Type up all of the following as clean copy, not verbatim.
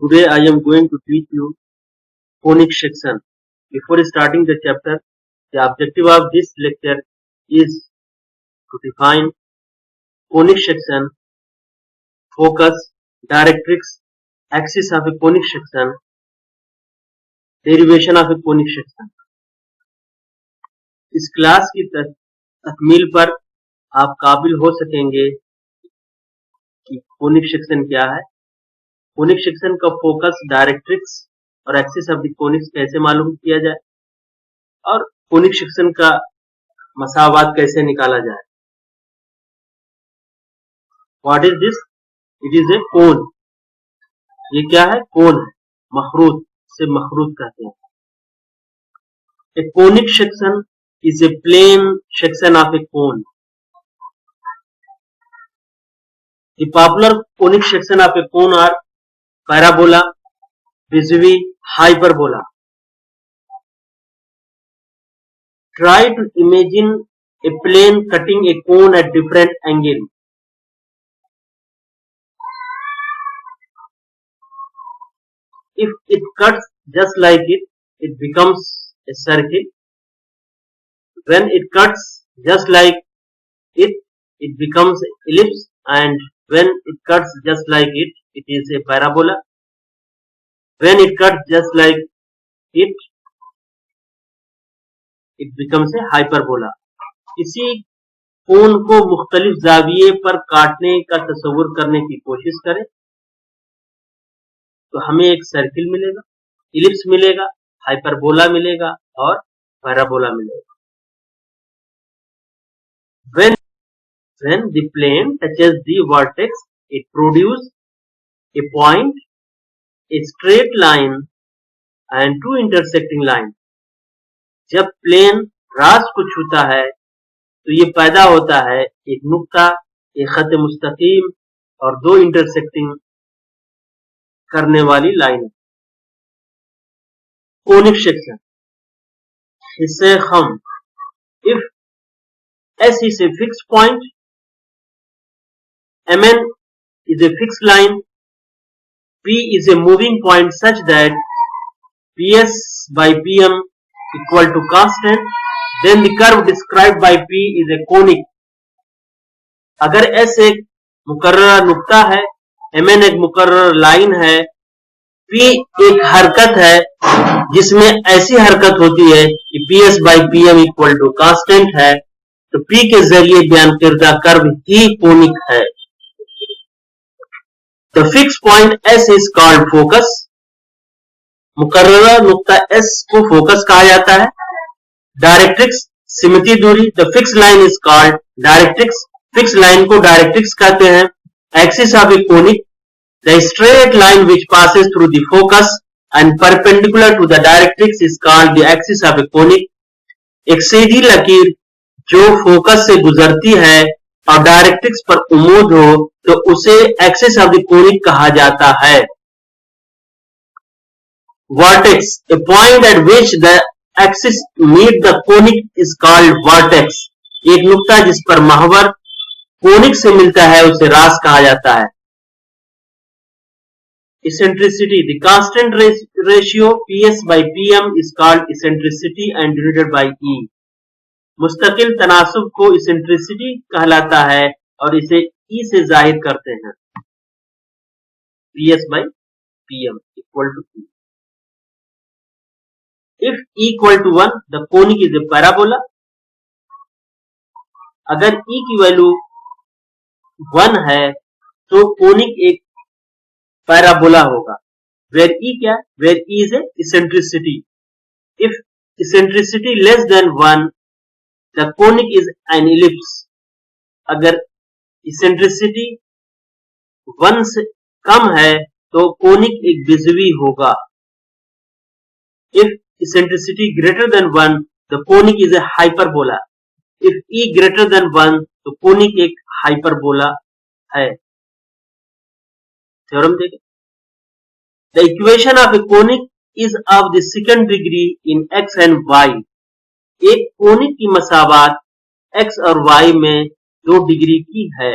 Today I am going to teach you conic section. Before starting the chapter, the objective of this lecture is to define conic section, focus, directrix, axis of a conic section, derivation of a conic section. इस class की तकमील पर आप काबिल हो सकेंगे कि conic section क्या है, कोनिक सेक्शन का फोकस, डायरेक्ट्रिक्स और एक्सिस ऑफ द कोनिक्स कैसे मालूम किया जाए और कोनिक सेक्शन का मसावात कैसे निकाला जाए। What is this? It is a cone. ये क्या है? कोन है। मखरूत से मखरूत कहते हैं। A conic section is a plane section of a cone. The popular conic section of a cone are parabola, bisbee, hyperbola. Try to imagine a plane cutting a cone at different angle. If it cuts just like it, it becomes a circle. When it cuts just like it, it becomes ellipse, and when it cuts just like it, it is a parabola. When it cuts just like it, it becomes a hyperbola. किसी कोन को मुख्तलिफ जाविये पर काटने का तस्वुर करने की कोशिश करें तो हमें एक सर्किल मिलेगा, इलिप्स मिलेगा, हाइपरबोला मिलेगा और पैराबोला मिलेगा। When the plane touches the vertex, it produces a point, a straight line and two intersecting lines. जब प्लेन रास को छूता है तो ये पैदा होता है एक नुक्ता, एक खत मुस्तकीम और दो इंटरसेक्टिंग करने वाली लाइन। कोनिक सेक्शन हिस्से खम। If S is a fixed point, Mn is a fixed line, P is a moving point such that Ps by Pm equal to constant, then the curve described by P is a conic. अगर S एक मुकर्रर नुक्ता है, Mn एक मुकर्रर line है, P एक हरकत है जिसमें ऐसी हरकत होती है कि Ps by Pm equal to constant है, तो P के जरिए बयान करदा कर्व ही कोनिक है। The fixed point S is called focus. मुकर्रर नुक्ता S को फोकस कहा जाता है। डायरेक्ट्रिक्स सिमती दूरी, the fixed line is called directrix. Fix line को डायरेक्ट्रिक्स कहते हैं। Axis of a conic, the straight line which passes through the focus and perpendicular to the directrix is called the axis of a conic. एक सीधी लकीर जो focus से गुजरती है और डायरेक्ट्रिक्स पर उमूद हो तो उसे एक्सिस ऑफ द कोनिक कहा जाता है। Vertex, a point at which the axis meet the conic is called vertex. एक नुक्ता जिस पर महवर कोनिक से मिलता है उसे रास कहा जाता है। Eccentricity, the constant ratio Ps by Pm is called eccentricity and denoted by E. मुस्तकिल तनासुब को इसेंट्रिसिटी कहलाता है और इसे E से जाहिर करते हैं। Ps by Pm equal to E. If E equal to 1, the conic is a parabola. अगर E की वैल्यू 1 है तो कोनिक एक पैराबोला होगा। Where E क्या? Where E is a eccentricity. If eccentricity less than 1, the conic is an ellipse. अगर eccentricity 1 से कम है तो कोनिक एक बिजवी होगा। If eccentricity greater than 1, the conic is a hyperbola. If E greater than 1, तो conic एक hyperbola है। Theorem देखें। The equation of a conic is of the second degree in x and y. एक conic की मसावात x और y में 2 degree की है।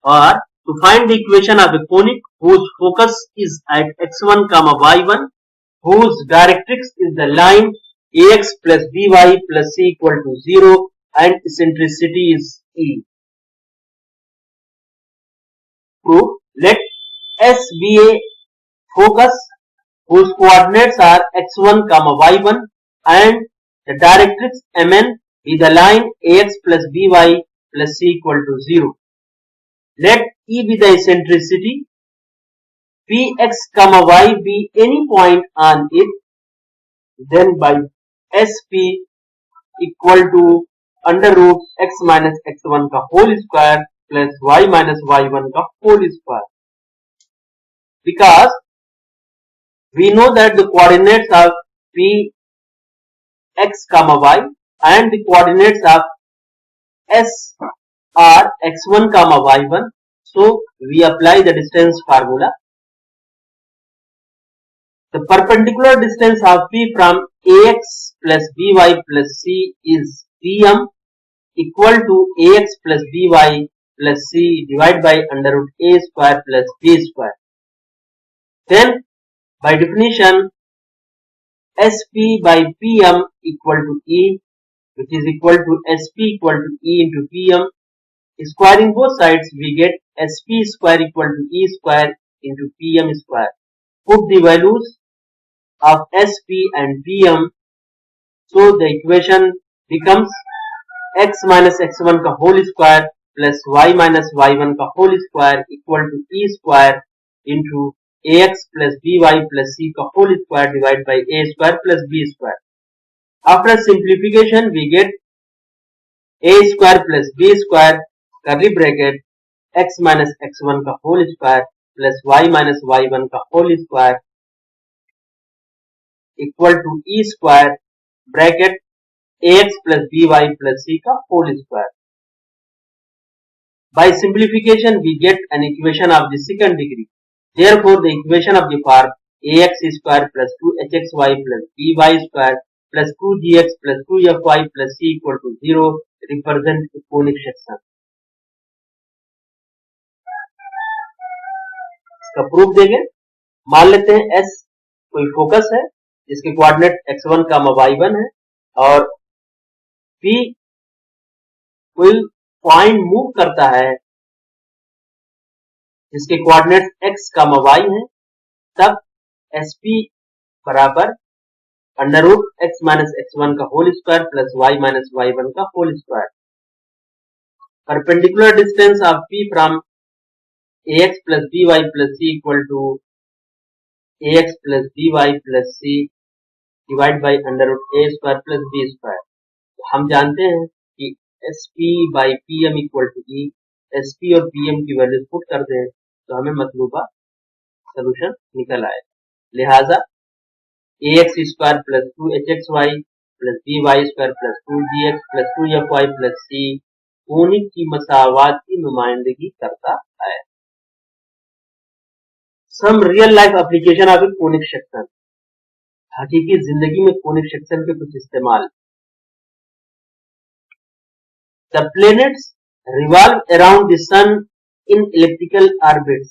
और to find the equation of a conic, whose focus is at x1 comma y1, whose directrix is the line ax plus by plus c equal to 0 and eccentricity is e. Proof. Let S be a focus whose coordinates are x1 comma y1 and the directrix mn be the line ax plus by plus c equal to 0. Let E be the eccentricity, px comma y be any point on it, then by sp equal to under root x minus x1 का whole square plus y minus y1 का whole square. Because we know that the coordinates of p x comma y and the coordinates of s are x1 comma y1, so we apply the distance formula. The perpendicular distance of p from ax plus by plus c is pm equal to ax plus by plus c divided by under root a square plus b square. Then by definition sp by pm equal to e, which is equal to sp equal to e into pm. Squaring both sides we get sp square equal to e square into pm square. Put the values of sp and pm, so the equation becomes x minus x1 का whole square plus y minus y1 का whole square equal to e square into ax plus by plus c का whole square divided by a square plus b square. After simplification we get a square plus b square curly bracket x minus x1 का whole square plus y minus y1 का whole square equal to e square bracket ax plus by plus c का whole square. By simplification we get an equation of the second degree. Therefore the equation of the form ax square plus 2hxy plus by square plus 2gx plus 2fy plus c equal to 0 represent a conic section. इसका proof देंगे. मान लेते हैं S कोई focus है जिसके coordinate x1 कामा y1 है और P कोई पॉइंट मूव करता है जिसके कोऑर्डिनेट x कामा y है, तब SP बराबर under root x minus x1 का whole square plus y minus y1 का whole square. Perpendicular distance of P from ax plus by plus c equal to ax plus by plus c divided by under root a square plus b square. तो हम जानते हैं कि sp by pm equal to e. sp और pm की value put कर दें तो हमें मतलूबा सोल्यूशन निकल आएगा. लिहाजा ax square plus 2hxy plus by square plus 2gx plus 2fy plus c conic की मसावात की नुमाइंदगी करता है. Some real life application of a conic section. हकीकी जिंदगी में कोनिक सेक्शन के कुछ इस्तेमाल. The planets revolve around the sun in elliptical orbits.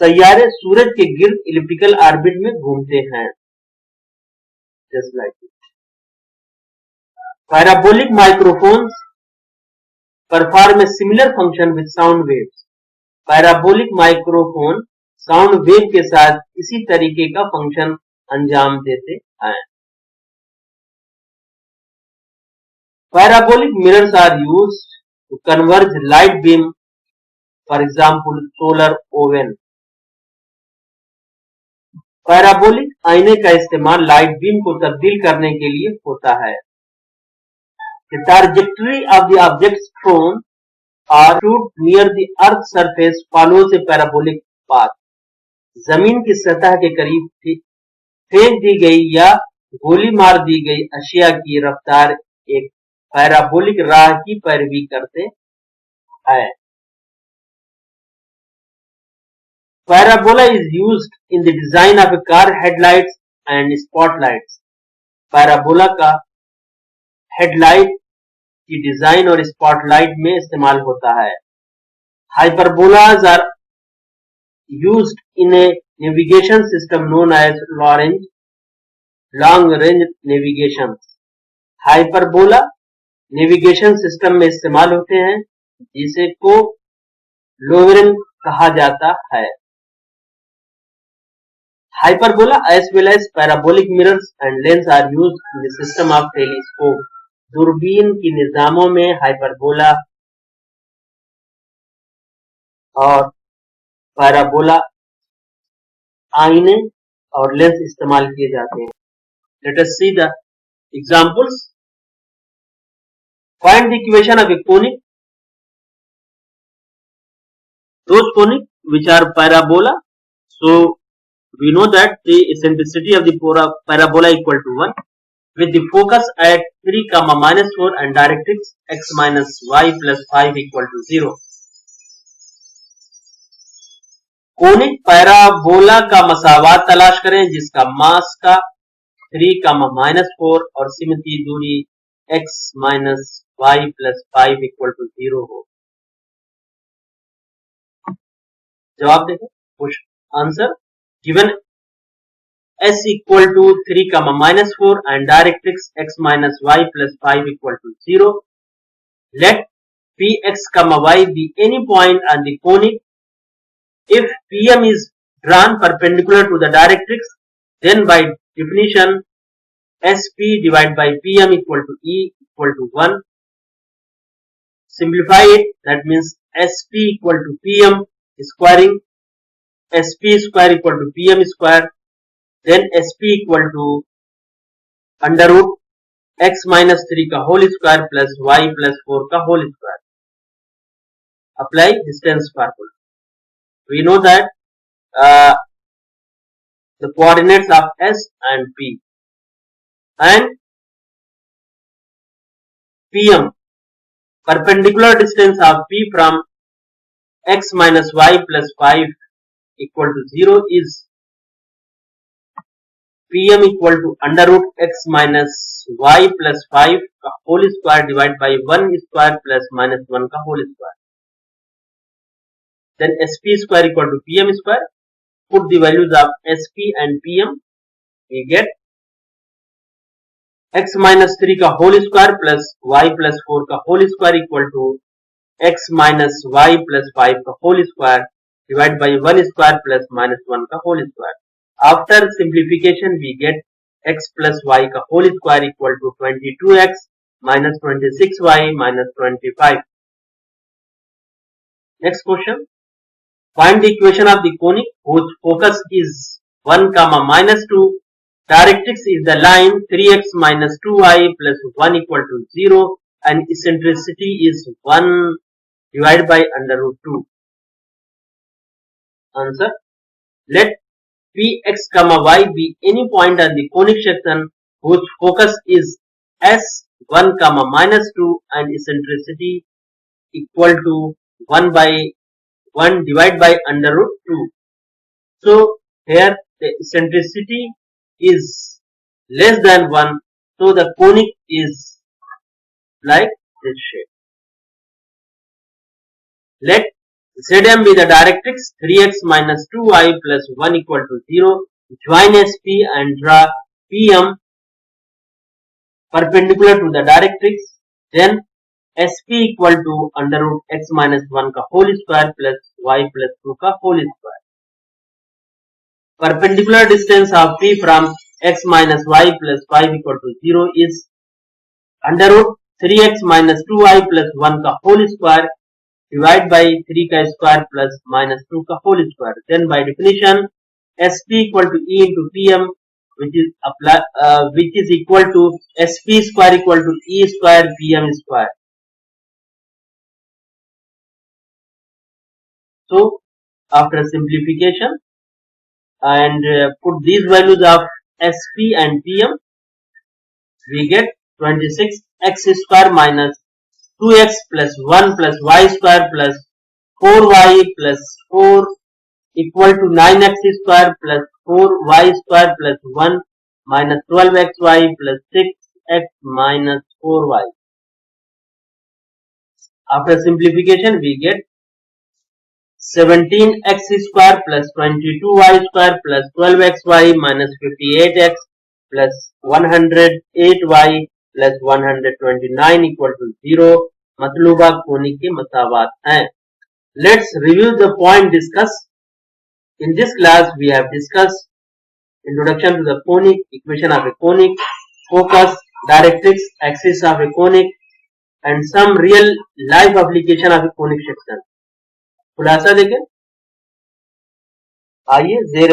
सैयारे सूरज के गिर्द इलिप्टिकल ऑर्बिट में घूमते हैं. Just like it. Parabolic microphones perform a similar function with sound waves. Parabolic microphone sound wave के साथ इसी तरीके का फंक्शन अंजाम देते हैं. Parabolic mirrors are used to converge light beam, for example solar oven. Parabolic आईने का इस्तेमाल लाइट बीम को तब्दील करने के लिए होता है. The trajectory of the objects thrown or shoot near the earth surface follows a parabolic path. जमीन की सतह के करीब फेंक दी गई या गोली मार दी गई अशिया की रफ्तार एक पैराबोलिक राह की पैरवी करते हैं. Parabola is used in the design of a car headlights and spotlights. Parabola का हेडलाइट की डिजाइन और स्पॉटलाइट में इस्तेमाल होता है. Hyperbolas are used in a navigation system known as long range navigation. Hyperbola navigation system में इस्तेमाल होते हैं जिसे को लोवेरिंग कहा जाता है. Hyperbola as well as parabolic mirrors and lens are used in the system of telescope. दूरबीन की निजामों में हाइपरबोला और पैराबोला आईने और लेंस इस्तेमाल किए जाते हैं. Let us see the examples. Find the equation of a conic. Those conic which are parabola. So we know that the eccentricity of the parabola equal to 1 with the focus at 3, minus 4 and directrix x minus y plus 5 equal to 0. Conic parabola का मसावात तलाश करें जिसका मास का 3, minus 4 और सीमितीय दूरी x minus y plus 5 equal to 0 हो. जवाब देखें. Push answer. Given s equal to 3, minus 4 and directrix x minus y plus 5 equal to 0. Let px, y be any point on the conic. If pm is drawn perpendicular to the directrix, then by definition sp divided by pm equal to e equal to 1. Simplify it. That means sp equal to pm squaring sp square equal to pm square. Then sp equal to under root x minus 3 का whole square plus y plus 4 का whole square. Apply distance formula. We know that the coordinates of s and p and pm, perpendicular distance of p from x minus y plus 5 equal to 0 is pm equal to under root x minus y plus 5 का whole square divided by 1 square plus minus 1 का whole square. Then sp square equal to pm square. Put the values of sp and pm. We get x minus 3 का whole square plus y plus 4 का whole square equal to x minus y plus 5 का whole square divided by 1 square plus minus 1 का whole square. After simplification we get x plus y का whole square equal to 22x minus 26y minus 25. Next question. Find the equation of the conic whose focus is 1, minus 2. Directrix is the line 3x minus 2y plus 1 equal to 0 and eccentricity is 1 divided by under root 2. Answer. Let px, y be any point on the conic section whose focus is s1, minus 2 and eccentricity equal to 1 by 1 divided by under root 2. So here the eccentricity is less than 1, so the conic is like this shape. Let Zm be the directrix 3x minus 2y plus 1 equal to 0. Join sp and draw pm perpendicular to the directrix. Then sp equal to under root x minus 1 का whole square plus y plus 2 का whole square. Perpendicular distance of p from x minus y plus 5 equal to 0 is under root 3x minus 2y plus 1 का whole square divided by 3 का square plus minus 2 का whole square. Then by definition sp equal to e into pm which is equal to sp square equal to e square pm square. So after simplification and put these values of sp and pm, we get 26x square minus 2x plus 1 plus y square plus 4y plus 4 equal to 9x square plus 4y square plus 1 minus 12xy plus 6x minus 4y. After simplification we get 17x square plus 22y square plus 12xy minus 58x plus 108y plus 129 equal to 0 मतलूबा conic के मसावात हैं. Let's review the point discussed. In this class we have discussed introduction to the conic, equation of a conic, focus, directrix, axis of a conic and some real life application of a conic section. खुलासा देखें. आइए जेर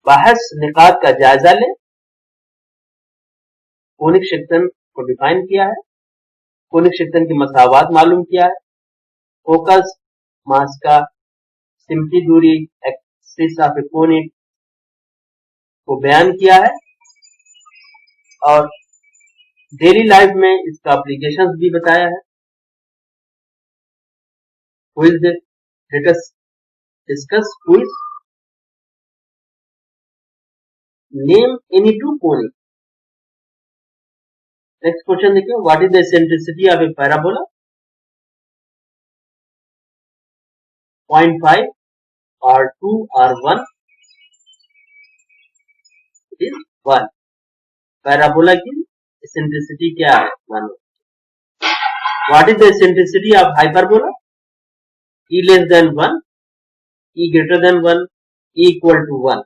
बहस निकात का जायजा लें. Conic section को define किया है, कोनिक सेक्शन की मसावात मालूम किया है, फोकस मास का सिमटी दूरी एक्सिस ऑफ ए कोनिक को बयान किया है और डेली लाइफ में इसका एप्लीकेशंस भी बताया है. Quiz let us discuss quiz. Name any two conic. Next question देखिए. What is the eccentricity of a parabola? 0.5 or 2 or 1? It is 1. Parabola की एसेंट्रिसिटी क्या है? 1. What is the eccentricity of hyperbola? E less than 1, E greater than 1, E equal to 1.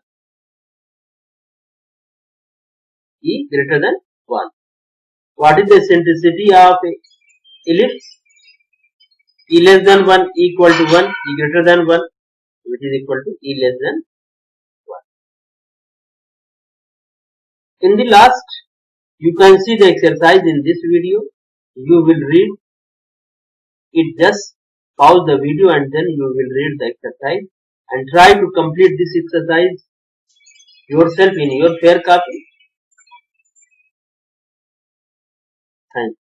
E greater than 1. What is the eccentricity of ellipse? E less than 1, E equal to 1, E greater than 1, which is equal to E less than 1. In the last, you can see the exercise in this video. You will read it. Just pause the video and then you will read the exercise and try to complete this exercise yourself in your fair copy. Thank you.